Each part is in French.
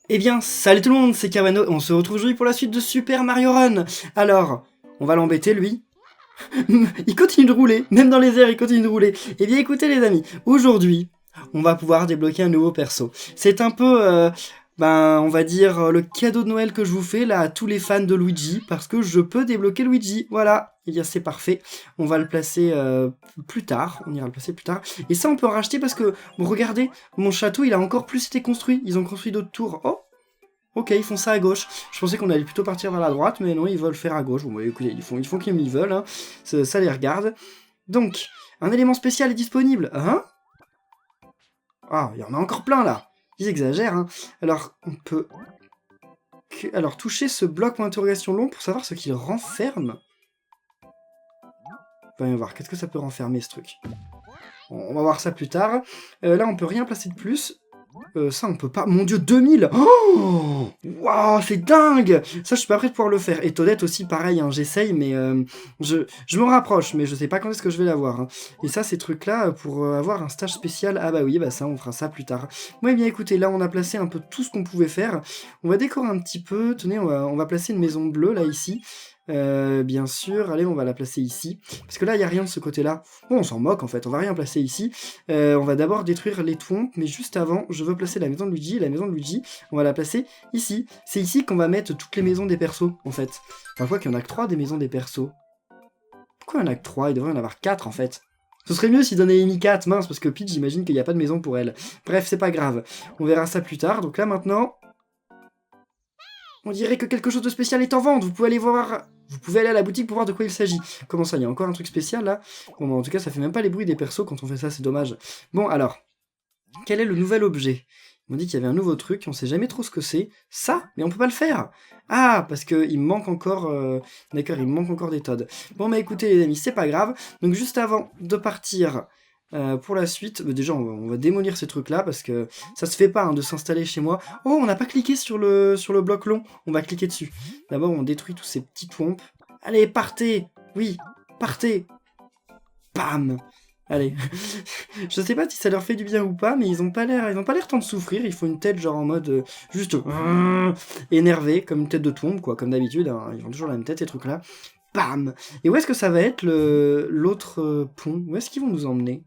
Eh bien, salut tout le monde, c'est Cavano, on se retrouve aujourd'hui pour la suite de Super Mario Run. Alors, on va l'embêter lui. Il continue de rouler, même dans les airs il continue de rouler. Eh bien écoutez les amis, aujourd'hui, on va pouvoir débloquer un nouveau perso. C'est un peu, on va dire, le cadeau de Noël que je vous fais là à tous les fans de Luigi, parce que je peux débloquer Luigi, voilà. Eh bien c'est parfait, on va le placer plus tard, on ira le placer plus tard. Et ça on peut en racheter parce que, bon, regardez, mon château il a encore plus été construit, ils ont construit d'autres tours. Oh, ok, ils font ça à gauche. Je pensais qu'on allait plutôt partir vers la droite, mais non, ils veulent faire à gauche. Bon, bah, écoutez, ils font comme ils veulent, hein. Ça les regarde. Donc, un élément spécial est disponible, hein? Ah, il y en a encore plein, là. Ils exagèrent, hein. Alors, on peut... Alors, toucher ce bloc point d'interrogation long pour savoir ce qu'il renferme. Voyons voir, qu'est-ce que ça peut renfermer, ce truc? On va voir ça plus tard. Là, on peut rien placer de plus. Ça, on peut pas... Mon dieu, 2000. Oh, waouh, c'est dingue. Ça, je suis pas prêt de pouvoir le faire. Et Toadette aussi, pareil, hein, j'essaye, mais je me rapproche, mais je sais pas quand est-ce que je vais l'avoir. Hein. Et ça, ces trucs-là, pour avoir un stage spécial... Ah bah oui, bah ça, on fera ça plus tard. Bon, bien écoutez, là, on a placé un peu tout ce qu'on pouvait faire. On va décorer un petit peu. Tenez, on va placer une maison bleue, là, ici. Bien sûr, allez, on va la placer ici. Parce que là, il n'y a rien de ce côté-là. Bon, on s'en moque, en fait, on va rien placer ici. On va d'abord détruire les toits, mais juste avant, je veux placer la maison de Luigi. La maison de Luigi, on va la placer ici. C'est ici qu'on va mettre toutes les maisons des persos, en fait. Enfin, quoi qu'il y en a que 3 des maisons des persos. Pourquoi il y en a que 3? Il devrait y en avoir 4, en fait. Ce serait mieux s'ils donnaient Amy 4, mince, parce que Peach, j'imagine qu'il n'y a pas de maison pour elle. Bref, c'est pas grave. On verra ça plus tard. Donc là, maintenant... On dirait que quelque chose de spécial est en vente. Vous pouvez aller voir... Vous pouvez aller à la boutique pour voir de quoi il s'agit. Comment ça, il y a encore un truc spécial, là? Bon, bah, en tout cas, ça fait même pas les bruits des persos quand on fait ça, c'est dommage. Bon, alors... Quel est le nouvel objet? Ils m'ont dit qu'il y avait un nouveau truc, on sait jamais trop ce que c'est. Ça? Mais on peut pas le faire! Ah, parce qu'il me manque encore... D'accord, il me manque encore des Toads. Bon, bah écoutez les amis, c'est pas grave. Donc juste avant de partir... pour la suite, déjà on va démolir ces trucs là parce que ça se fait pas hein, de s'installer chez moi. Oh, on n'a pas cliqué sur le bloc long, on va cliquer dessus. D'abord on détruit tous ces petits tombes. Allez, partez. Oui, partez. Bam. Allez, je sais pas si ça leur fait du bien ou pas, mais ils ont pas l'air tant de souffrir. Ils font une tête genre en mode juste énervé, comme une tête de tombe quoi, comme d'habitude. Hein. Ils ont toujours la même tête ces trucs là. Bam. Et où est-ce que ça va être l'autre pont? Où est-ce qu'ils vont nous emmener?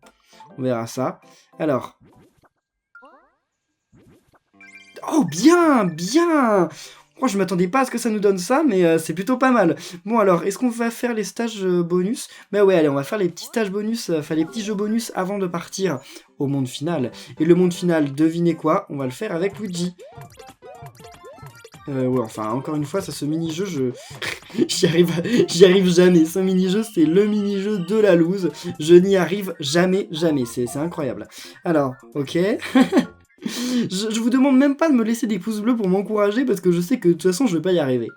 On verra ça. Alors. Oh, bien, bien. Oh, je m'attendais pas à ce que ça nous donne ça, mais c'est plutôt pas mal. Bon, alors, est-ce qu'on va faire les stages bonus? Bah ouais, allez, on va faire les petits stages bonus, enfin les petits jeux bonus avant de partir au monde final. Et le monde final, devinez quoi? On va le faire avec Luigi. Ouais, enfin, encore une fois, ça, ce mini-jeu, j'y arrive jamais. Ce mini-jeu, c'est le mini-jeu de la loose. Je n'y arrive jamais, jamais. C'est incroyable. Alors, ok. je vous demande même pas de me laisser des pouces bleus pour m'encourager, parce que je sais que de toute façon, je vais pas y arriver.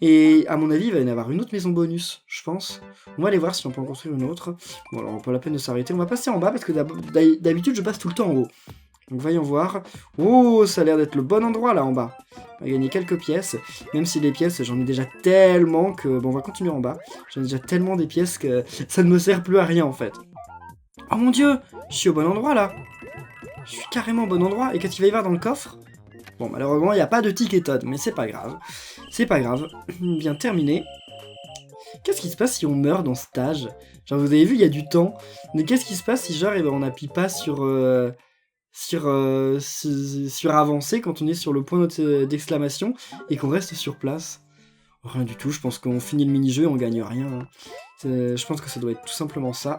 Et à mon avis, il va y en avoir une autre maison bonus, je pense. On va aller voir si on peut en construire une autre. Bon, alors, pas la peine de s'arrêter. On va passer en bas, parce que d'habitude, je passe tout le temps en haut. Donc voyons voir. Oh, ça a l'air d'être le bon endroit là en bas. On va gagner quelques pièces. Même si les pièces, j'en ai déjà tellement que... Bon, on va continuer en bas. J'en ai déjà tellement des pièces que ça ne me sert plus à rien en fait. Oh mon dieu, je suis au bon endroit là. Je suis carrément au bon endroit. Et qu'est-ce qu'il va y avoir dans le coffre? Bon, malheureusement, il n'y a pas de ticket Toad, mais c'est pas grave. C'est pas grave. Bien terminé. Qu'est-ce qui se passe si on meurt dans ce stage? Genre, vous avez vu, il y a du temps. Mais qu'est-ce qui se passe si genre, on n'appuie pas sur avancer quand on est sur le point d'exclamation et qu'on reste sur place? Rien du tout, je pense qu'on finit le mini-jeu et on gagne rien. Hein. Je pense que ça doit être tout simplement ça.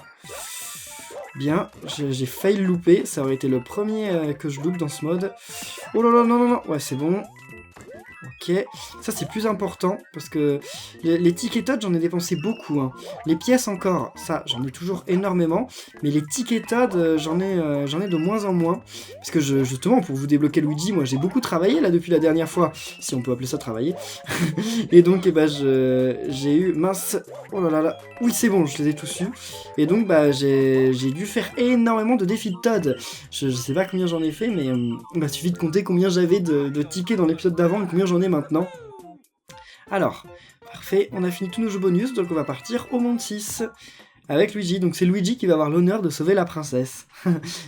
Bien, j'ai failli le louper, ça aurait été le premier que je loupe dans ce mode. Oh là là, non, non, non, ouais, c'est bon. Ok, ça c'est plus important, parce que les tickets Toad, j'en ai dépensé beaucoup. Hein. Les pièces encore, ça, j'en ai toujours énormément, mais les tickets Toad, j'en ai de moins en moins. Parce que justement, pour vous débloquer Luigi, moi j'ai beaucoup travaillé là depuis la dernière fois, si on peut appeler ça travailler. Et donc, j'ai eu, mince, oh là là là, oui c'est bon, je les ai tous eus. Et donc, j'ai dû faire énormément de défis de Toad. Je sais pas combien j'en ai fait, mais il suffit de compter combien j'avais de tickets dans l'épisode d'avant et combien j'en ai maintenant. Alors, parfait, on a fini tous nos jeux bonus, donc on va partir au monde 6. avec Luigi. Donc c'est Luigi qui va avoir l'honneur de sauver la princesse.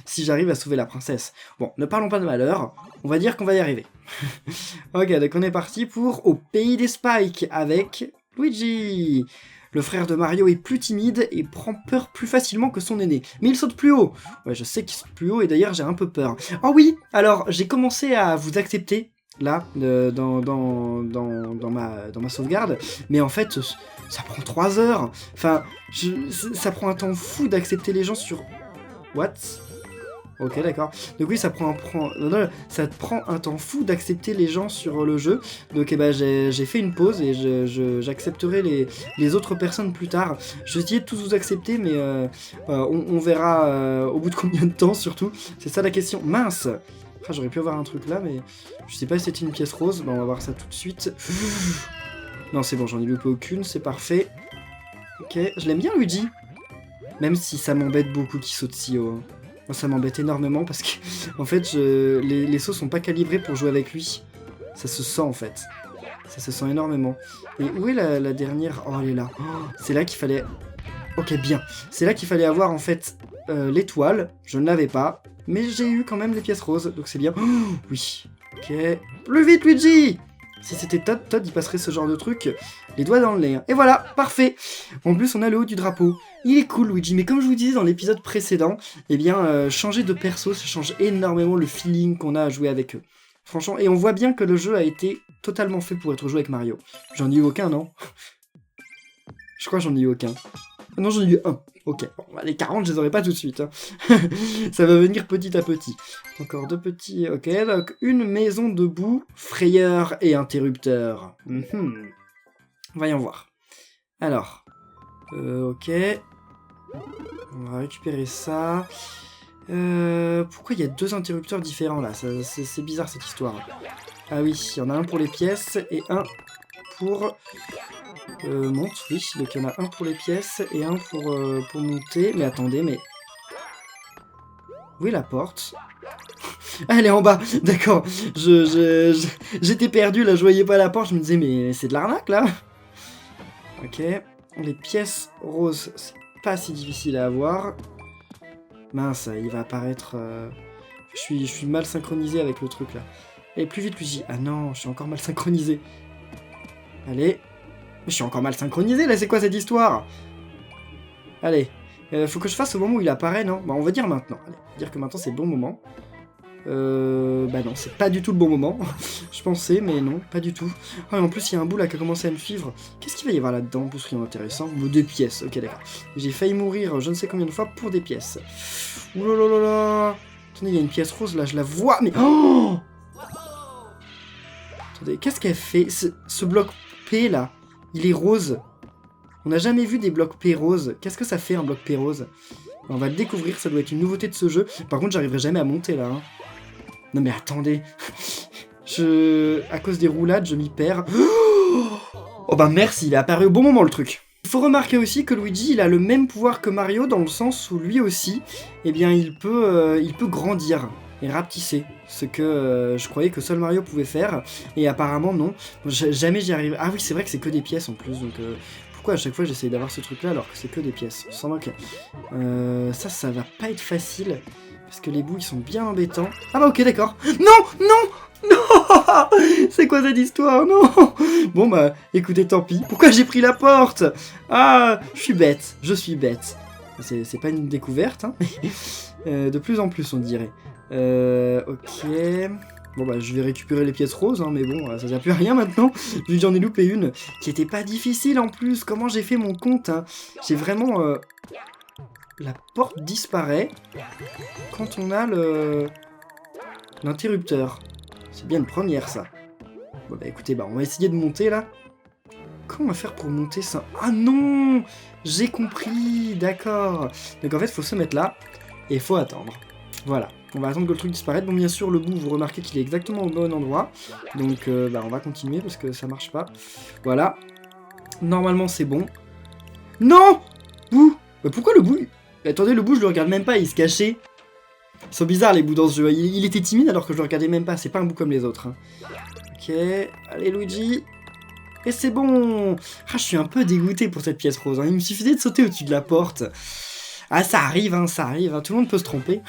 Si j'arrive à sauver la princesse. Bon, ne parlons pas de malheur, on va dire qu'on va y arriver. Ok, donc on est parti pour Au pays des Spikes avec Luigi. Le frère de Mario est plus timide et prend peur plus facilement que son aîné. Mais il saute plus haut. Ouais, je sais qu'il saute plus haut et d'ailleurs j'ai un peu peur. Oh oui, alors j'ai commencé à vous accepter, là, dans ma sauvegarde. Mais en fait, ça prend 3 heures. Enfin, ça prend un temps fou d'accepter les gens sur... What ? Ok, d'accord. Donc oui, ça prend un temps fou d'accepter les gens sur le jeu. Donc eh ben, j'ai fait une pause et j'accepterai les autres personnes plus tard. Je vais essayer de tous vous accepter, mais on verra au bout de combien de temps, surtout. C'est ça la question. Mince! Ah, j'aurais pu avoir un truc là, mais je sais pas si c'était une pièce rose. Bon, on va voir ça tout de suite. Non, c'est bon, j'en ai loupé aucune, c'est parfait. Ok, je l'aime bien, Luigi. Même si ça m'embête beaucoup qu'il saute si haut. Moi, ça m'embête énormément parce que, en fait, les sauts sont pas calibrés pour jouer avec lui. Ça se sent, en fait. Ça se sent énormément. Et où est la dernière? Oh, elle est là. Oh, c'est là qu'il fallait... Ok, bien. C'est là qu'il fallait avoir, en fait, l'étoile. Je ne l'avais pas. Mais j'ai eu quand même les pièces roses, donc c'est bien. Oh, oui. Ok. Plus vite, Luigi! Si c'était Todd, il passerait ce genre de truc, les doigts dans le nez. Et voilà, parfait. En plus, on a le haut du drapeau. Il est cool, Luigi, mais comme je vous disais dans l'épisode précédent, eh bien, changer de perso, ça change énormément le feeling qu'on a à jouer avec eux. Franchement, et on voit bien que le jeu a été totalement fait pour être joué avec Mario. J'en ai eu aucun, non? Je crois que j'en ai eu aucun. Non, j'en ai eu un. Ok, bon, les 40, je les aurai pas tout de suite. Hein. Ça va venir petit à petit. Encore 2 petits... Ok, donc une maison debout, frayeur et interrupteur. Voyons voir. Alors, ok. On va récupérer ça. Pourquoi il y a 2 interrupteurs différents là? C'est bizarre cette histoire. Ah oui, il y en a un pour les pièces et un pour... monte, oui, donc il y en a un pour les pièces et un pour monter. Mais attendez, mais... Où est la porte? Ah, elle est en bas, d'accord. J'étais perdu, là, je voyais pas la porte, je me disais, mais c'est de l'arnaque, là. Ok, les pièces roses, c'est pas si difficile à avoir. Mince, il va apparaître... Je suis mal synchronisé avec le truc, là. Et plus vite, Luigi. Ah non, je suis encore mal synchronisé. Allez. Je suis encore mal synchronisé, là, c'est quoi cette histoire? Allez. Faut que je fasse au moment où il apparaît, non? Bah, on va dire maintenant. Allez, on va dire que maintenant, c'est le bon moment. Bah non, c'est pas du tout le bon moment. Je pensais, mais non, pas du tout. Oh, et en plus, il y a un bout là qui a commencé à me suivre. Qu'est-ce qu'il va y avoir là-dedans? En plus, rien d'intéressant. Des pièces, ok, d'accord. J'ai failli mourir je ne sais combien de fois pour des pièces. Oulalalala. Attendez, il y a une pièce rose là, je la vois, mais... Oh! Attendez, qu'est-ce qu'elle fait? Ce bloc P là, il est rose. On n'a jamais vu des blocs P roses. Qu'est-ce que ça fait un bloc P rose? On va le découvrir, ça doit être une nouveauté de ce jeu. Par contre, j'arriverai jamais à monter là. Hein. Non mais attendez. À cause des roulades, je m'y perds. Oh bah merci, il est apparu au bon moment le truc. Il faut remarquer aussi que Luigi, il a le même pouvoir que Mario dans le sens où lui aussi, eh bien, il peut grandir et rapetisser. Ce que je croyais que seul Mario pouvait faire. Et apparemment non. Jamais j'y arrive. Ah oui, c'est vrai que c'est que des pièces en plus, donc... Pourquoi à chaque fois j'essaye d'avoir ce truc là alors que c'est que des pièces? Sans moque. Ça va pas être facile. Parce que les bouts ils sont bien embêtants. Ah bah ok d'accord. Non, non, non. C'est quoi cette histoire? Non. Bon bah écoutez tant pis. Pourquoi j'ai pris la porte? Ah, je suis bête. C'est pas une découverte hein. De plus en plus on dirait. Ok. Bon bah je vais récupérer les pièces roses, hein, mais bon, ça sert plus à rien maintenant, vu que j'en ai loupé une, qui était pas difficile en plus. Comment j'ai fait mon compte hein? J'ai vraiment... La porte disparaît quand on a l'interrupteur. C'est bien une première ça. Bon bah écoutez, on va essayer de monter là. Comment on va faire pour monter ça? Ah non! J'ai compris, d'accord. Donc en fait, il faut se mettre là, et il faut attendre. Voilà. On va attendre que le truc disparaisse. Bon, bien sûr, le bout, vous remarquez qu'il est exactement au bon endroit. Donc, on va continuer parce que ça marche pas. Voilà. Normalement, c'est bon. Non! Bout! Pourquoi le bout? Attendez, le bout, je le regarde même pas, il se cachait. Ils sont bizarres, les bouts dans ce jeu. Il était timide alors que je le regardais même pas. C'est pas un bout comme les autres. Hein. Ok. Allez, Luigi. Et c'est bon. Ah, je suis un peu dégoûté pour cette pièce rose, hein. Il me suffisait de sauter au-dessus de la porte. Ah, ça arrive, hein, tout le monde peut se tromper.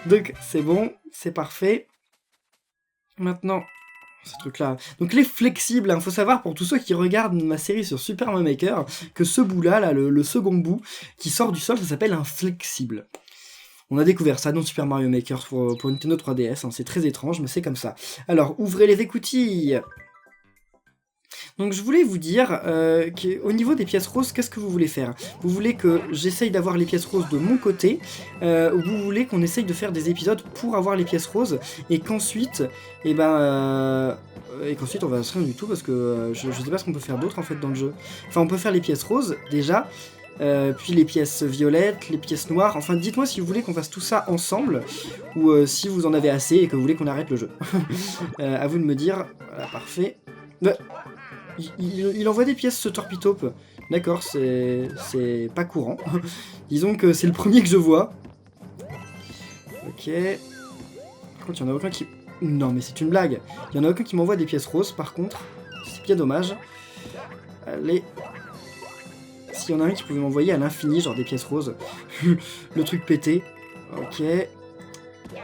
Donc, c'est bon, c'est parfait. Maintenant, ce truc-là. Donc, les flexibles, hein, faut savoir pour tous ceux qui regardent ma série sur Super Mario Maker, que ce bout-là, là, le second bout, qui sort du sol, ça s'appelle un flexible. On a découvert ça dans Super Mario Maker pour Nintendo 3DS, hein, c'est très étrange, mais c'est comme ça. Alors, ouvrez les écoutilles. Donc je voulais vous dire qu'au niveau des pièces roses, qu'est-ce que vous voulez faire? Vous voulez que j'essaye d'avoir les pièces roses de mon côté, ou vous voulez qu'on essaye de faire des épisodes pour avoir les pièces roses, et qu'ensuite, qu'ensuite on va se rien du tout, parce que je sais pas ce qu'on peut faire d'autre en fait dans le jeu. Enfin on peut faire les pièces roses, déjà, puis les pièces violettes, les pièces noires, enfin dites-moi si vous voulez qu'on fasse tout ça ensemble, ou si vous en avez assez et que vous voulez qu'on arrête le jeu. À vous de me dire, voilà, parfait. Il envoie des pièces ce Torpitope. D'accord, c'est pas courant. Disons que c'est le premier que je vois. Ok. Par contre, il y en a aucun qui... Non, mais c'est une blague. Il y en a aucun qui m'envoie des pièces roses, par contre. C'est bien dommage. Allez. S'il y en a un qui pouvait m'envoyer à l'infini, genre des pièces roses. Le truc pété. Ok.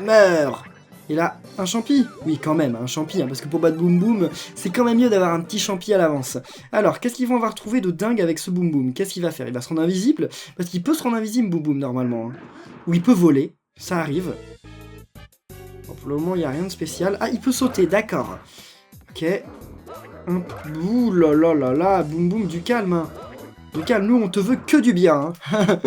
Meurs! Et là, un champi. Oui, quand même, un champi, hein, parce que pour battre Boom Boom, c'est quand même mieux d'avoir un petit champi à l'avance. Alors, qu'est-ce qu'ils vont avoir trouvé de dingue avec ce Boom Boom? Qu'est-ce qu'il va faire? Il va se rendre invisible? Parce qu'il peut se rendre invisible, Boom Boom, normalement. Hein. Ou il peut voler, ça arrive. Bon, pour le moment, il n'y a rien de spécial. Ah, il peut sauter, d'accord. Ok. Ouh là là là là, Boom Boom, du calme, hein. Du calme, nous on te veut que du bien. Hein.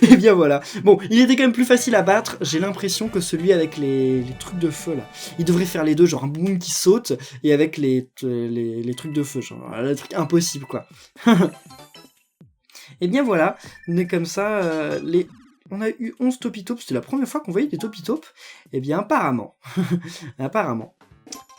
Et bien voilà. Bon, il était quand même plus facile à battre. J'ai l'impression que celui avec les trucs de feu là. Il devrait faire les deux, genre un boom qui saute et avec les trucs de feu. Genre le truc impossible quoi. Et bien voilà. On est comme ça. On a eu 11 Topitopes. C'était la première fois qu'on voyait des Topitopes. Et bien apparemment. Apparemment.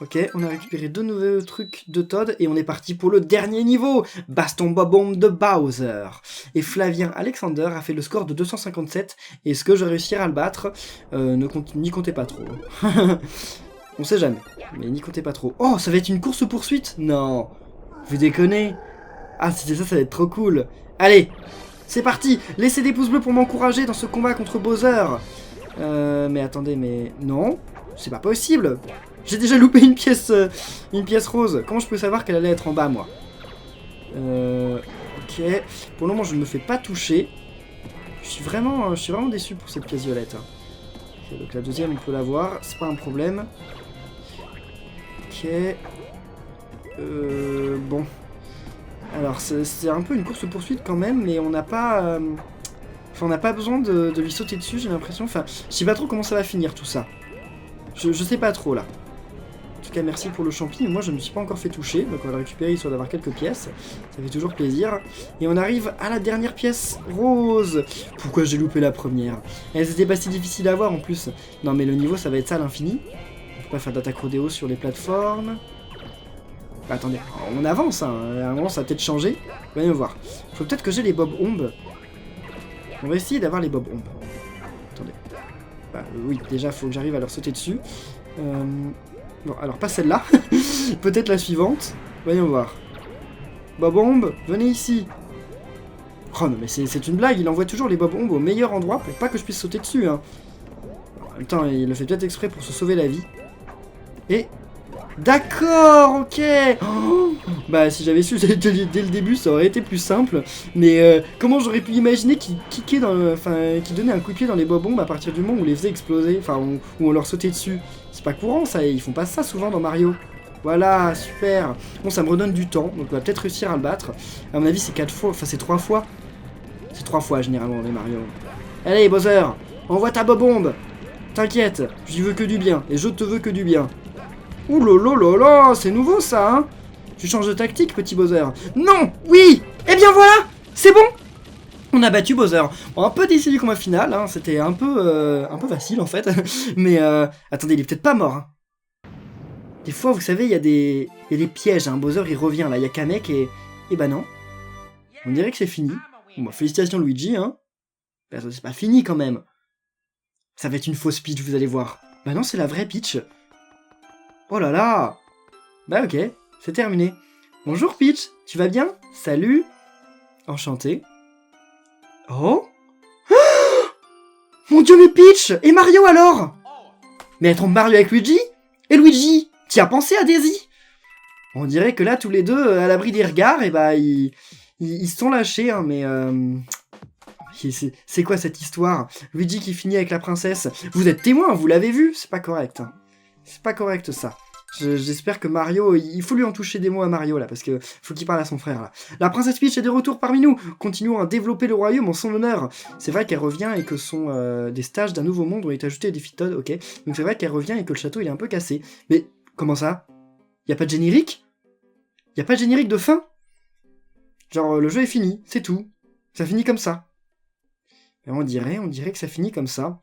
Ok, on a récupéré 2 nouveaux trucs de Toad et on est parti pour le dernier niveau. Baston Bobomb de Bowser. Et Flavien Alexander a fait le score de 257. Est-ce que je réussirai à le battre? N'y comptez pas trop. On sait jamais, mais n'y comptez pas trop. Oh, ça va être une course-poursuite? Non, vous déconnez. Ah, si c'est ça, ça va être trop cool. Allez, c'est parti. Laissez des pouces bleus pour m'encourager dans ce combat contre Bowser. Mais attendez, mais non, c'est pas possible. J'ai déjà loupé une pièce rose. Comment je peux savoir qu'elle allait être en bas, moi? Ok. Pour le moment, je ne me fais pas toucher. Je suis vraiment déçu pour cette pièce violette. Hein. Okay, donc la deuxième, on peut l'avoir. C'est pas un problème. Ok. Bon. Alors, c'est un peu une course-poursuite quand même, mais on n'a pas... Enfin, on n'a pas besoin de lui sauter dessus, j'ai l'impression. Enfin, je sais pas trop comment ça va finir, tout ça. Je sais pas trop, là. En tout cas, merci pour le champi, mais moi je ne me suis pas encore fait toucher, donc on va le récupérer histoire d'avoir quelques pièces. Ça fait toujours plaisir. Et on arrive à la dernière pièce rose. Pourquoi j'ai loupé la première? Elles étaient pas si difficiles à avoir en plus. Non mais le niveau ça va être ça à l'infini. On peut pas faire d'attaque rodéo sur les plateformes. Bah, attendez, on avance, hein. À un moment ça va peut-être changer. Voyons voir. Faut peut-être que j'ai les bob ombes. On va essayer d'avoir les bob ombes. Attendez. Bah oui, déjà faut que j'arrive à leur sauter dessus. Bon, alors pas celle-là, peut-être la suivante. Voyons voir. Bob-omb, venez ici. Oh non mais c'est une blague, il envoie toujours les bob-ombs au meilleur endroit pour pas que je puisse sauter dessus. Hein. En même temps, il le fait peut-être exprès pour se sauver la vie. Et... D'accord, ok. Oh, bah si j'avais su dès le début, ça aurait été plus simple. Mais comment j'aurais pu imaginer qu'il kickait dans, qu'il donnait un coup de pied dans les bob-ombs à partir du moment où on les faisait exploser, enfin où on leur sautait dessus. C'est pas courant ça, ils font pas ça souvent dans Mario. Voilà, super. Bon, ça me redonne du temps, donc on va peut-être réussir à le battre. À mon avis, c'est 4 fois, enfin c'est 3 fois. C'est 3 fois généralement les Mario. Allez Bowser, envoie ta bob-omb. T'inquiète, j'y veux que du bien, et je te veux que du bien. Ouh là, c'est nouveau ça, hein. Tu changes de tactique, petit Bowser. Non, oui. Eh bien voilà, c'est bon. On a battu Bowser. Bon, un peu déçu du combat final, hein. C'était un peu facile en fait. Mais attendez, il est peut-être pas mort. Hein. Des fois, vous savez, il y a des pièges. Hein. Bowser, il revient là. Il y a Kamek et bah non. On dirait que c'est fini. Bon, bah, félicitations Luigi, hein. Bah, c'est pas fini quand même. Ça va être une fausse Peach, vous allez voir. Bah non, c'est la vraie Peach. Oh là là. Bah ok, c'est terminé. Bonjour Peach, tu vas bien? Salut. Enchanté. Oh. Mon dieu, mais Peach! Et Mario alors? Mais elle trompe Mario avec Luigi? Et Luigi, t'y as pensé à Daisy? On dirait que là, tous les deux, à l'abri des regards, et bah, ils se sont lâchés, hein, mais... C'est quoi cette histoire? Luigi qui finit avec la princesse. Vous êtes témoin, vous l'avez vu? C'est pas correct. Hein. C'est pas correct, ça. J'espère que Mario... Il faut lui en toucher des mots à Mario, là, parce que faut qu'il parle à son frère, là. La princesse Peach est de retour parmi nous. Continuons à développer le royaume en son honneur. C'est vrai qu'elle revient et que des stages d'un nouveau monde ont été ajoutés à des défis de Todd, ok. Donc c'est vrai qu'elle revient et que le château, il est un peu cassé. Mais, comment ça? Y a pas de générique? Y a pas de générique de fin? Genre, le jeu est fini, c'est tout. Ça finit comme ça. Et on dirait que ça finit comme ça.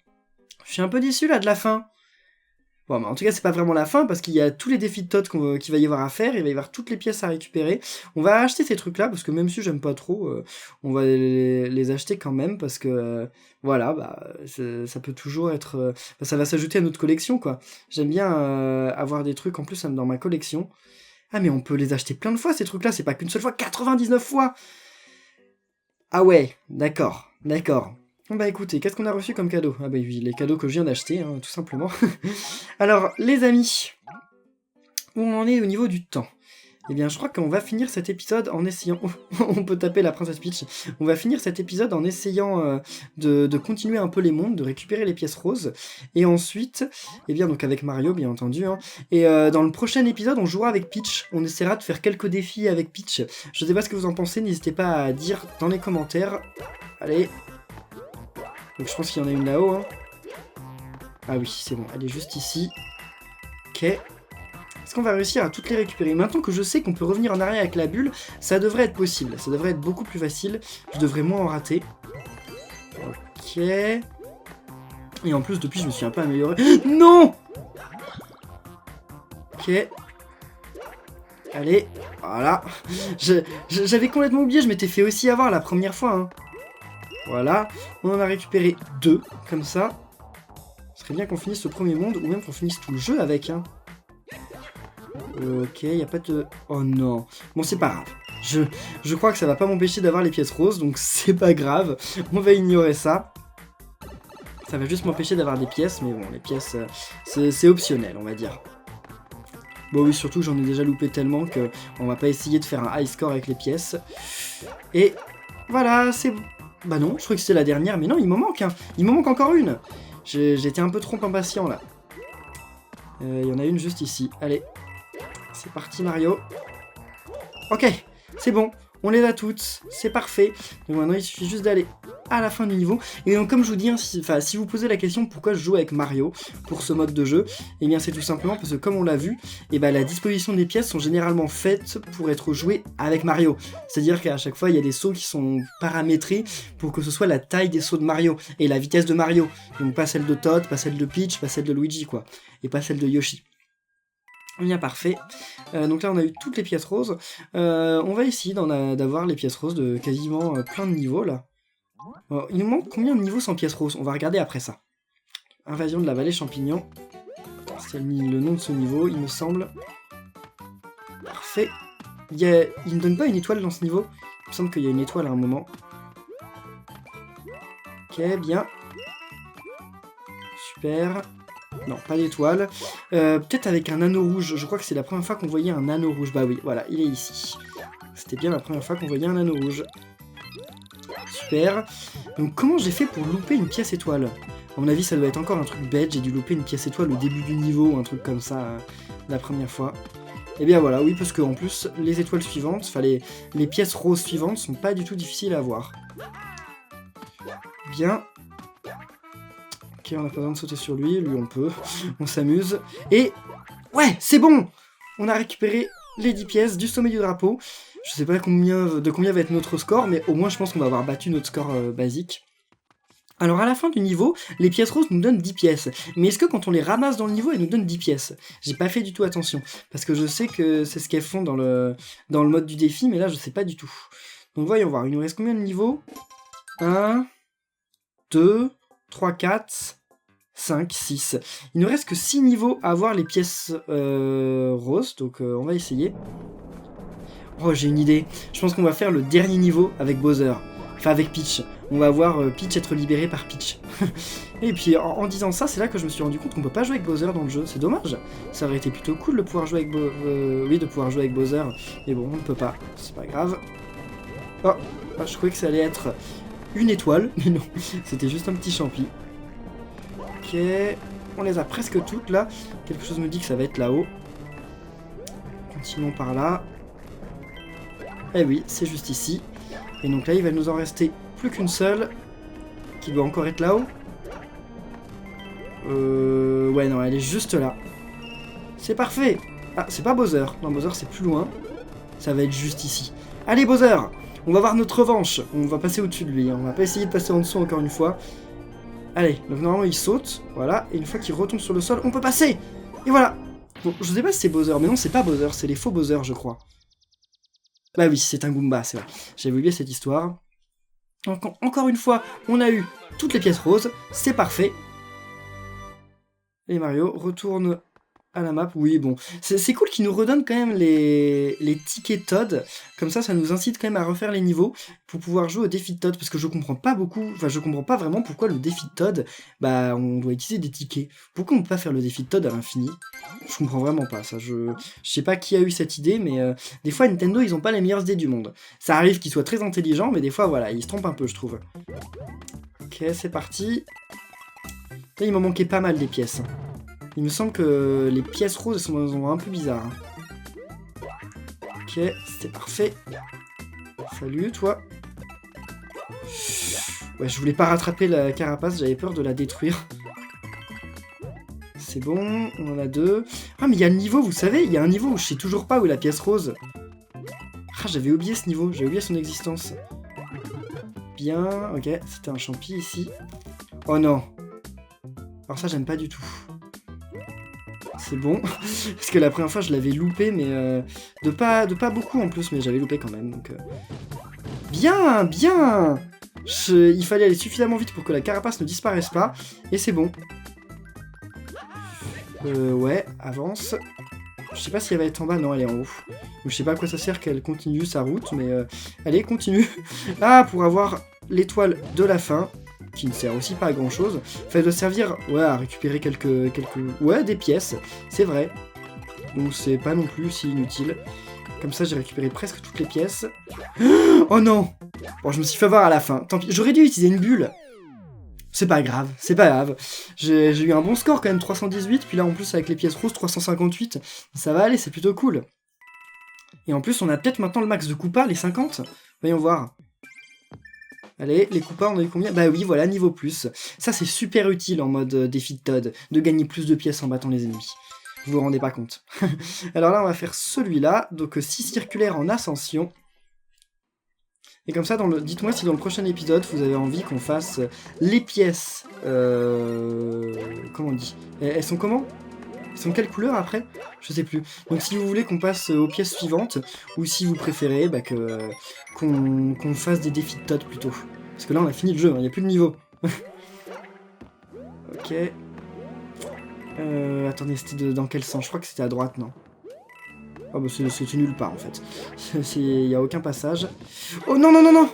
Je suis un peu déçu, là, de la fin. Bon, mais en tout cas, c'est pas vraiment la fin, parce qu'il y a tous les défis de Todd qu'il va y avoir à faire, il va y avoir toutes les pièces à récupérer. On va acheter ces trucs-là, parce que même si j'aime pas trop, on va les acheter quand même, parce que, voilà, bah, ça peut toujours être... ça va s'ajouter à notre collection, quoi. J'aime bien avoir des trucs, en plus, dans ma collection. Ah, mais on peut les acheter plein de fois, ces trucs-là, c'est pas qu'une seule fois, 99 fois! Ah ouais, d'accord. Bon bah écoutez, qu'est-ce qu'on a reçu comme cadeau? Ah bah oui, les cadeaux que je viens d'acheter, hein, tout simplement. Alors, les amis, où on en est au niveau du temps? Eh bien, je crois qu'on va finir cet épisode en essayant... on peut taper la princesse Peach. On va finir cet épisode en essayant de continuer un peu les mondes, de récupérer les pièces roses. Et ensuite, eh bien, donc avec Mario, bien entendu. Hein, et dans le prochain épisode, on jouera avec Peach. On essaiera de faire quelques défis avec Peach. Je sais pas ce que vous en pensez, n'hésitez pas à dire dans les commentaires. Allez. Donc je pense qu'il y en a une là-haut. Hein. Ah oui, c'est bon, elle est juste ici. Ok. Est-ce qu'on va réussir à toutes les récupérer? Maintenant que je sais qu'on peut revenir en arrière avec la bulle, ça devrait être possible. Ça devrait être beaucoup plus facile. Je devrais moins en rater. Ok. Et en plus, depuis, je me suis un peu amélioré. Non! Ok. Allez, voilà. J'avais complètement oublié, je m'étais fait aussi avoir la première fois. Hein. Voilà. On en a récupéré 2, comme ça. Ce serait bien qu'on finisse le premier monde, ou même qu'on finisse tout le jeu avec. Hein. Ok, y a pas de... Oh non. Bon, c'est pas grave. Je crois que ça va pas m'empêcher d'avoir les pièces roses, donc c'est pas grave. On va ignorer ça. Ça va juste m'empêcher d'avoir des pièces, mais bon, les pièces, c'est optionnel, on va dire. Bon oui, surtout j'en ai déjà loupé tellement que on va pas essayer de faire un high score avec les pièces. Et voilà, c'est... Bah non, je crois que c'était la dernière, mais non, il m'en manque, hein. Il m'en manque encore une. J'étais un peu trop impatient, là. Il y en a une juste ici. Allez. C'est parti, Mario. Ok, c'est bon. On les a toutes. C'est parfait. Donc maintenant, il suffit juste d'aller à la fin du niveau. Et donc, comme je vous dis, hein, si vous posez la question pourquoi je joue avec Mario pour ce mode de jeu, eh bien, c'est tout simplement parce que, comme on l'a vu, eh ben, la disposition des pièces sont généralement faites pour être jouées avec Mario. C'est-à-dire qu'à chaque fois, il y a des sauts qui sont paramétrés pour que ce soit la taille des sauts de Mario et la vitesse de Mario. Donc, pas celle de Todd, pas celle de Peach, pas celle de Luigi, quoi. Et pas celle de Yoshi. Bien parfait. Donc là on a eu toutes les pièces roses. On va essayer d'avoir les pièces roses de quasiment plein de niveaux là. Alors, il nous manque combien de niveaux sans pièces roses? On va regarder après ça. Invasion de la vallée champignon. C'est le nom de ce niveau, il me semble. Parfait. Il ne donne pas une étoile dans ce niveau? Il me semble qu'il y a une étoile à un moment. Ok, bien. Super. Non, pas d'étoile. Peut-être avec un anneau rouge. Je crois que c'est la première fois qu'on voyait un anneau rouge. Bah oui, voilà, il est ici. C'était bien la première fois qu'on voyait un anneau rouge. Super. Donc comment j'ai fait pour louper une pièce étoile? À mon avis, ça doit être encore un truc bête. J'ai dû louper une pièce étoile au début du niveau, ou un truc comme ça, la première fois. Et bien voilà, oui, parce qu'en plus, les étoiles suivantes, enfin les pièces roses suivantes sont pas du tout difficiles à avoir. Bien. Ok, on n'a pas besoin de sauter sur lui, on peut, on s'amuse. Et ouais, c'est bon! On a récupéré les 10 pièces du sommet du drapeau. Je sais pas de combien va être notre score, mais au moins je pense qu'on va avoir battu notre score basique. Alors à la fin du niveau, les pièces roses nous donnent 10 pièces. Mais est-ce que quand on les ramasse dans le niveau, elles nous donnent 10 pièces? J'ai pas fait du tout attention, parce que je sais que c'est ce qu'elles font dans le mode du défi, mais là je sais pas du tout. Donc voyons voir, il nous reste combien de niveaux? 1, 2, 3, 4... 5, 6. Il ne reste que 6 niveaux à avoir les pièces roses, donc on va essayer. Oh, j'ai une idée. Je pense qu'on va faire le dernier niveau avec Bowser. Enfin, avec Peach. On va voir Peach être libéré par Peach. Et puis, en disant ça, c'est là que je me suis rendu compte qu'on peut pas jouer avec Bowser dans le jeu. C'est dommage. Ça aurait été plutôt cool de pouvoir jouer avec de pouvoir jouer avec Bowser. Mais bon, on ne peut pas. C'est pas grave. Oh, je croyais que ça allait être une étoile. Mais non, c'était juste un petit champi. Ok. On les a presque toutes, là. Quelque chose me dit que ça va être là-haut. Continuons par là. Eh oui, c'est juste ici. Et donc là, il va nous en rester plus qu'une seule. Qui doit encore être là-haut. Ouais, non, elle est juste là. C'est parfait. Ah, c'est pas Bowser. Non, Bowser, c'est plus loin. Ça va être juste ici. Allez, Bowser, on va voir notre revanche. On va passer au-dessus de lui. On va pas essayer de passer en dessous encore une fois. Allez, donc normalement, il saute. Voilà. Et une fois qu'il retombe sur le sol, on peut passer. Et voilà. Bon, je sais pas si c'est Bowser. Mais non, c'est pas Bowser. C'est les faux Bowser, je crois. Bah oui, c'est un Goomba, c'est vrai. J'avais oublié cette histoire. Donc, encore une fois, on a eu toutes les pièces roses. C'est parfait. Et Mario retourne à la map. Oui, bon. C'est cool qu'il nous redonne quand même les tickets Toad. Comme ça nous incite quand même à refaire les niveaux pour pouvoir jouer au défi de Toad. Parce que je comprends pas beaucoup, enfin je comprends pas vraiment pourquoi le défi de Toad, bah on doit utiliser des tickets. Pourquoi on peut pas faire le défi de Toad à l'infini? Je comprends vraiment pas ça. Je sais pas qui a eu cette idée, mais des fois Nintendo ils ont pas les meilleures idées du monde. Ça arrive qu'ils soient très intelligents, mais des fois voilà, ils se trompent un peu je trouve. Ok, c'est parti. Là il m'en manquait pas mal des pièces. Il me semble que les pièces roses elles sont dans un endroit un peu bizarre. Ok, c'était parfait. Salut, toi. Ouais, je voulais pas rattraper la carapace, j'avais peur de la détruire. C'est bon, on en a deux. Ah, mais il y a le niveau, vous savez, il y a un niveau où je sais toujours pas où est la pièce rose. Ah, j'avais oublié ce niveau, j'avais oublié son existence. Bien, ok, c'était un champi ici. Oh non. Alors ça, j'aime pas du tout. C'est bon, parce que la première fois je l'avais loupé, mais de pas beaucoup en plus, mais j'avais loupé quand même, donc... Bien, bien. Il fallait aller suffisamment vite pour que la carapace ne disparaisse pas, et c'est bon. Ouais, avance. Je sais pas si elle va être en bas, non, elle est en haut. Donc je sais pas à quoi ça sert qu'elle continue sa route, mais allez, continue. Ah, pour avoir l'étoile de la fin, qui ne sert aussi pas à grand chose. Enfin, elle doit servir, ouais, à récupérer ouais, des pièces, c'est vrai. Donc c'est pas non plus si inutile. Comme ça, j'ai récupéré presque toutes les pièces. Oh non! Bon, je me suis fait avoir à la fin. Tant pis, j'aurais dû utiliser une bulle. C'est pas grave, c'est pas grave. J'ai eu un bon score quand même, 318, puis là en plus avec les pièces roses, 358. Ça va aller, c'est plutôt cool. Et en plus, on a peut-être maintenant le max de Koopa, les 50. Voyons voir. Allez, les Koopas, on a eu combien? Bah oui, voilà, niveau plus. Ça, c'est super utile en mode défi de Toad, de gagner plus de pièces en battant les ennemis. Vous vous rendez pas compte. Alors là, on va faire celui-là, donc 6 circulaires en ascension. Et comme ça, dites-moi si dans le prochain épisode, vous avez envie qu'on fasse les pièces... Comment on dit? Elles sont comment? Elles sont quelle couleur après? Je sais plus. Donc si vous voulez qu'on passe aux pièces suivantes, ou si vous préférez bah, qu'on fasse des défis de Toad plutôt. Parce que là on a fini le jeu, il n'y a plus de niveau. Ok. Attendez, c'était dans quel sens? Je crois que c'était à droite, non? Oh bah c'est nulle part en fait. Il n'y a aucun passage. Oh non non non non!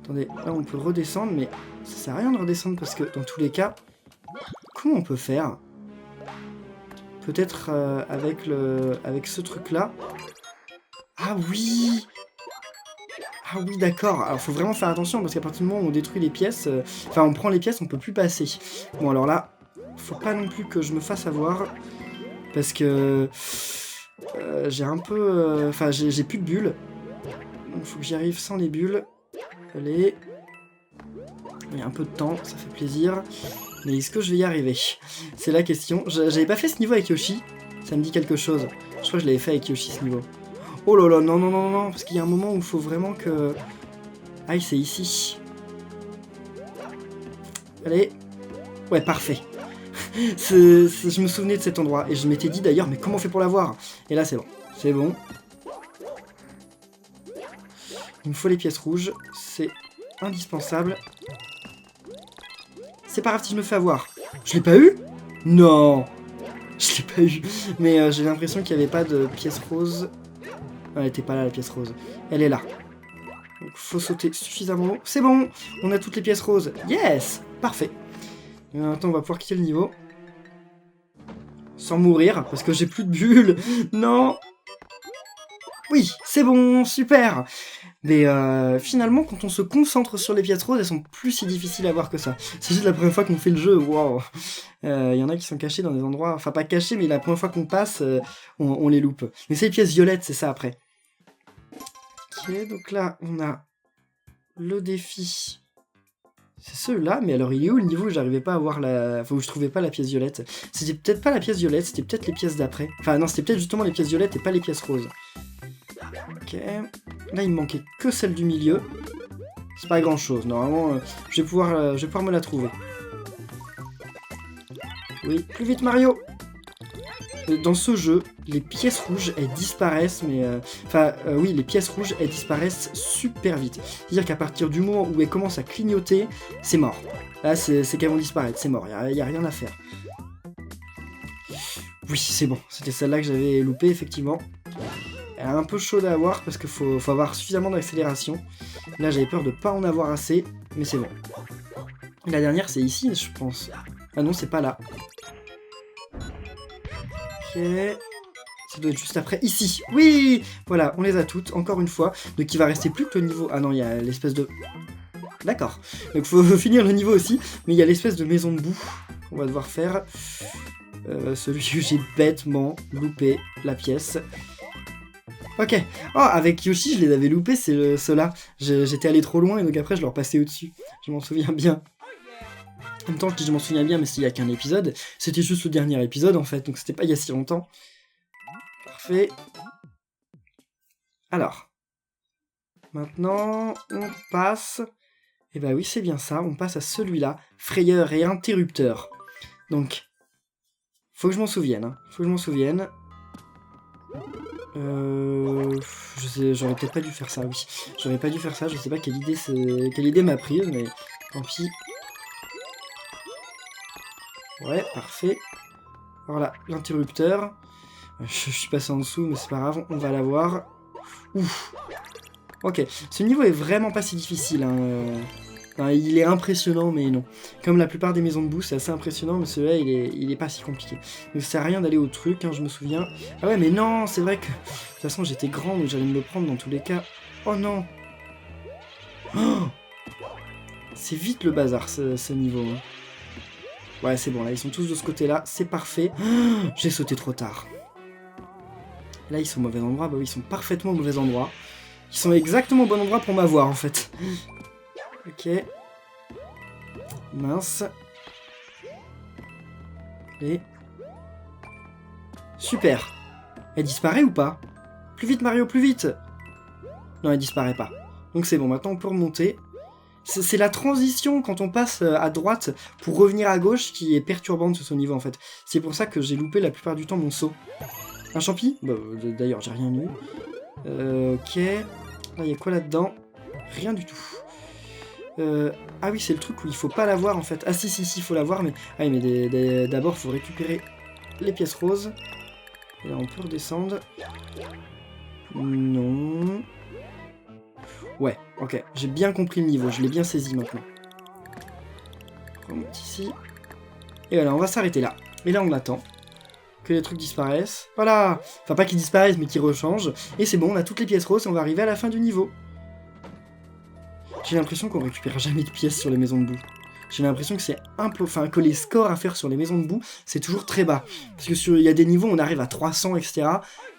Attendez, là on peut redescendre, mais ça sert à rien de redescendre parce que dans tous les cas, comment on peut faire? Peut-être avec ce truc-là. Ah oui! Ah oui, d'accord. Alors, faut vraiment faire attention, parce qu'à partir du moment où on détruit les pièces... Enfin, on prend les pièces, on peut plus passer. Bon, alors là, faut pas non plus que je me fasse avoir, parce que... j'ai un peu... Enfin, j'ai plus de bulles. Donc, faut que j'y arrive sans les bulles. Allez. Il y a un peu de temps, ça fait plaisir. Mais est-ce que je vais y arriver? C'est la question. J'avais pas fait ce niveau avec Yoshi. Ça me dit quelque chose. Je crois que je l'avais fait avec Yoshi ce niveau. Oh là là, non, non, non, non, parce qu'il y a un moment où il faut vraiment que... Aïe, c'est ici. Allez. Ouais, parfait. Je me souvenais de cet endroit. Et je m'étais dit d'ailleurs, mais comment on fait pour l'avoir? Et là, c'est bon. C'est bon. Il me faut les pièces rouges. C'est indispensable. C'est pas grave si je me fais avoir. Je l'ai pas eu? Non. Je l'ai pas eu. Mais j'ai l'impression qu'il n'y avait pas de pièces roses. Elle était pas là, la pièce rose. Elle est là. Donc, faut sauter suffisamment haut. C'est bon, on a toutes les pièces roses. Yes, parfait. Et maintenant, on va pouvoir quitter le niveau. Sans mourir, parce que j'ai plus de bulles. Non. Oui, c'est bon, super. Mais finalement, quand on se concentre sur les pièces roses, elles sont plus si difficiles à voir que ça. C'est juste la première fois qu'on fait le jeu, waouh. Il y en a qui sont cachés dans des endroits... Enfin, pas cachés, mais la première fois qu'on passe, on les loupe. Mais c'est les pièces violettes, c'est ça, après. Ok, donc là, on a le défi. C'est ceux-là, mais alors il est où le niveau où j'arrivais pas à voir la... Enfin, où je trouvais pas la pièce violette? C'était peut-être pas la pièce violette, c'était peut-être les pièces d'après. Enfin, non, c'était peut-être justement les pièces violettes et pas les pièces roses. Ok. Là, il me manquait que celle du milieu. C'est pas grand-chose. Normalement, je vais pouvoir me la trouver. Oui, plus vite, Mario! Dans ce jeu, les pièces rouges, elles disparaissent, mais... oui, les pièces rouges, elles disparaissent super vite. C'est-à-dire qu'à partir du moment où elles commencent à clignoter, c'est mort. Là, c'est qu'elles vont disparaître, c'est mort, y a rien à faire. Oui, c'est bon, c'était celle-là que j'avais loupée, effectivement. Elle est un peu chaude à avoir, parce qu'il faut avoir suffisamment d'accélération. Là, j'avais peur de pas en avoir assez, mais c'est bon. La dernière, c'est ici, je pense. Ah non, c'est pas là. Ok. Ça doit être juste après. Ici. Oui. Voilà, on les a toutes, encore une fois. Donc il va rester plus que le niveau... Ah non, il y a l'espèce de... D'accord. Donc faut finir le niveau aussi. Mais il y a l'espèce de maison de boue qu'on va devoir faire. Celui que j'ai bêtement loupé la pièce. Ok. Oh, avec Yoshi, je les avais loupés, c'est ceux-là. J'étais allé trop loin et donc après je leur passais au-dessus. Je m'en souviens bien. En même temps, je dis je m'en souviens bien, mais s'il y a qu'un épisode, c'était juste le dernier épisode en fait, donc c'était pas il y a si longtemps. Parfait. Alors. Maintenant, on passe... Eh bah oui, c'est bien ça, on passe à celui-là, frayeur et interrupteur. Donc, faut que je m'en souvienne, hein. Faut que je m'en souvienne. Je sais, j'aurais peut-être pas dû faire ça, oui. J'aurais pas dû faire ça, je sais pas quelle idée m'a prise, mais tant pis. Ouais, parfait. Voilà, l'interrupteur. Je suis passé en dessous, mais c'est pas grave, on va l'avoir. Ouf. Ok, ce niveau est vraiment pas si difficile. Hein. Enfin, il est impressionnant, mais non. Comme la plupart des maisons de boue, c'est assez impressionnant, mais celui-là, il est pas si compliqué. Donc ça sert à rien d'aller au truc, hein, je me souviens. Ah ouais, mais non, c'est vrai que... De toute façon, j'étais grand, donc j'allais me le prendre dans tous les cas. Oh non. Oh, c'est vite le bazar, ce niveau. Hein. Ouais, c'est bon, là, ils sont tous de ce côté-là, c'est parfait. Oh, j'ai sauté trop tard. Là, ils sont au mauvais endroit, bah oui, ils sont parfaitement au mauvais endroit. Ils sont exactement au bon endroit pour m'avoir, en fait. Ok. Mince. Et... Super. Elle disparaît ou pas? Plus vite, Mario, plus vite! Non, elle disparaît pas. Donc c'est bon, maintenant on peut remonter. C'est la transition quand on passe à droite pour revenir à gauche qui est perturbante sur ce niveau, en fait. C'est pour ça que j'ai loupé la plupart du temps mon saut. Un champi? Bah, d'ailleurs, j'ai rien eu. Ok. Là, il y a quoi là-dedans? Rien du tout. Ah oui, c'est le truc où il faut pas l'avoir, en fait. Ah si, il faut l'avoir, mais... Ah oui, mais d'abord, il faut récupérer les pièces roses. Et là, on peut redescendre. Non... Ouais, ok. J'ai bien compris le niveau, je l'ai bien saisi maintenant. On remonte ici. Et voilà, on va s'arrêter là. Et là, on attend que les trucs disparaissent. Voilà. Enfin, pas qu'ils disparaissent, mais qu'ils rechangent. Et c'est bon, on a toutes les pièces roses et on va arriver à la fin du niveau. J'ai l'impression qu'on récupère jamais de pièces sur les maisons de boue. J'ai l'impression que c'est enfin, que les scores à faire sur les maisons de boue, c'est toujours très bas. Parce que il y a des niveaux, on arrive à 300, etc.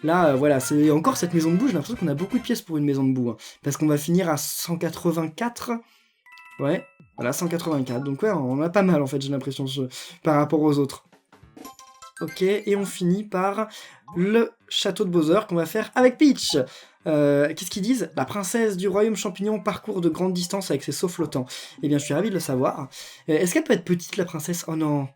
Là, voilà, c'est encore cette maison de boue, j'ai l'impression qu'on a beaucoup de pièces pour une maison de boue. Hein, parce qu'on va finir à 184. Ouais, voilà, 184. Donc ouais, on a pas mal, en fait, j'ai l'impression, par rapport aux autres. Ok, et on finit par le château de Bowser qu'on va faire avec Peach. Qu'est-ce qu'ils disent? La princesse du royaume champignon parcourt de grandes distances avec ses sauts flottants. Eh bien, je suis ravi de le savoir. Est-ce qu'elle peut être petite, la princesse? Oh non.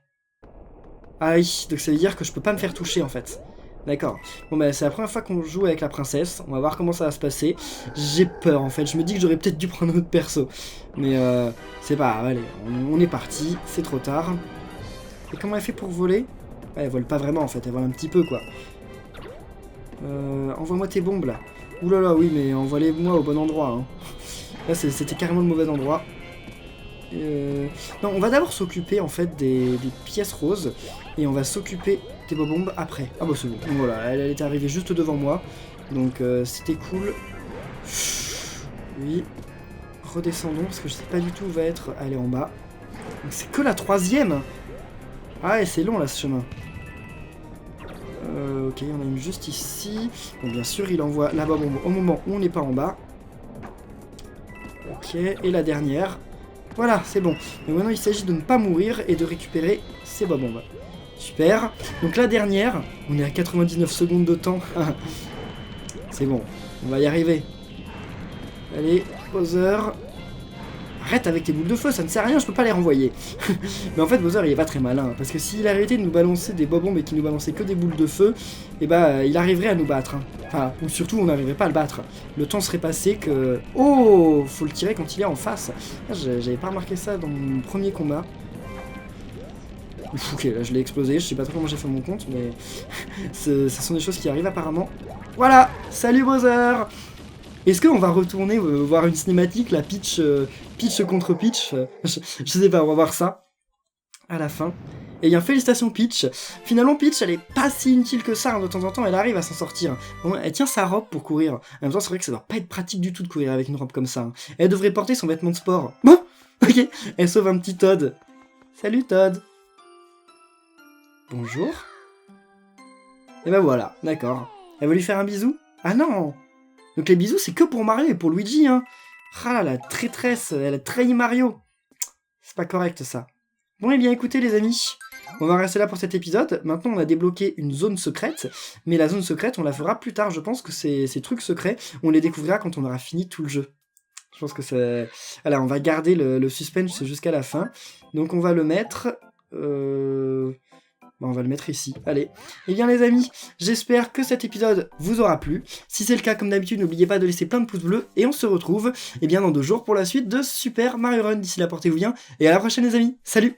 Ah oui, donc ça veut dire que je peux pas me faire toucher, en fait. D'accord. Bon, bah, c'est la première fois qu'on joue avec la princesse. On va voir comment ça va se passer. J'ai peur, en fait. Je me dis que j'aurais peut-être dû prendre un autre perso. Mais, c'est pas grave. Allez, on est parti. C'est trop tard. Et comment elle fait pour voler? Ouais, elle vole pas vraiment, en fait. Elle vole un petit peu, quoi. Envoie-moi tes bombes, là. Ouh là là, oui, mais envoyez-moi au bon endroit. Hein. Là, c'était carrément le mauvais endroit. Non, on va d'abord s'occuper en fait des pièces roses. Et on va s'occuper des bombes après. Ah bah c'est bon. Donc, voilà, elle était arrivée juste devant moi. Donc c'était cool. Oui. Redescendons parce que je sais pas du tout où va être. Elle est en bas. Donc c'est que la 3e. Ah ouais, c'est long là ce chemin. Ok, on a une juste ici. Bon, bien sûr, il envoie la bombe au moment où on n'est pas en bas. Ok, et la dernière. Voilà, c'est bon. Donc maintenant, il s'agit de ne pas mourir et de récupérer ces bombes. Super. Donc la dernière, on est à 99 secondes de temps. C'est bon, on va y arriver. Allez, Bowser. Arrête avec tes boules de feu, ça ne sert à rien, je peux pas les renvoyer. Mais en fait, Bowser, il est pas très malin. Parce que s'il arrêtait de nous balancer des bombes et qu'il nous balançait que des boules de feu, et bah, il arriverait à nous battre. Hein. Enfin, ou surtout, on n'arriverait pas à le battre. Le temps serait passé que... Oh, faut le tirer quand il est en face. J'avais pas remarqué ça dans mon premier combat. Ok, là, je l'ai explosé. Je sais pas trop comment j'ai fait mon compte, mais... ce sont des choses qui arrivent apparemment. Voilà. Salut, Bowser. Est-ce qu'on va retourner voir une cinématique, la Peach contre Peach je sais pas, on va voir ça à la fin. Et bien, félicitations Peach. Finalement, Peach, elle est pas si inutile que ça. Hein. De temps en temps, elle arrive à s'en sortir. Bon, elle tient sa robe pour courir. En même temps, c'est vrai que ça doit pas être pratique du tout de courir avec une robe comme ça. Hein. Elle devrait porter son vêtement de sport. Bon, ok. Elle sauve un petit Todd. Salut Todd. Bonjour. Et ben voilà, d'accord. Elle veut lui faire un bisou? Ah non! Donc les bisous, c'est que pour Mario et pour Luigi, hein. Ah, la traîtresse, elle a trahi Mario. C'est pas correct, ça. Bon, et bien, écoutez, les amis, on va rester là pour cet épisode. Maintenant, on a débloqué une zone secrète, mais la zone secrète, on la fera plus tard. Je pense que ces trucs secrets, on les découvrira quand on aura fini tout le jeu. Je pense que c'est... Voilà, on va garder le suspense jusqu'à la fin. Donc, on va le mettre... on va le mettre ici. Allez. Eh bien les amis, j'espère que cet épisode vous aura plu. Si c'est le cas, comme d'habitude, n'oubliez pas de laisser plein de pouces bleus. Et on se retrouve dans 2 jours pour la suite de Super Mario Run. D'ici là, portez-vous bien. Et à la prochaine les amis. Salut!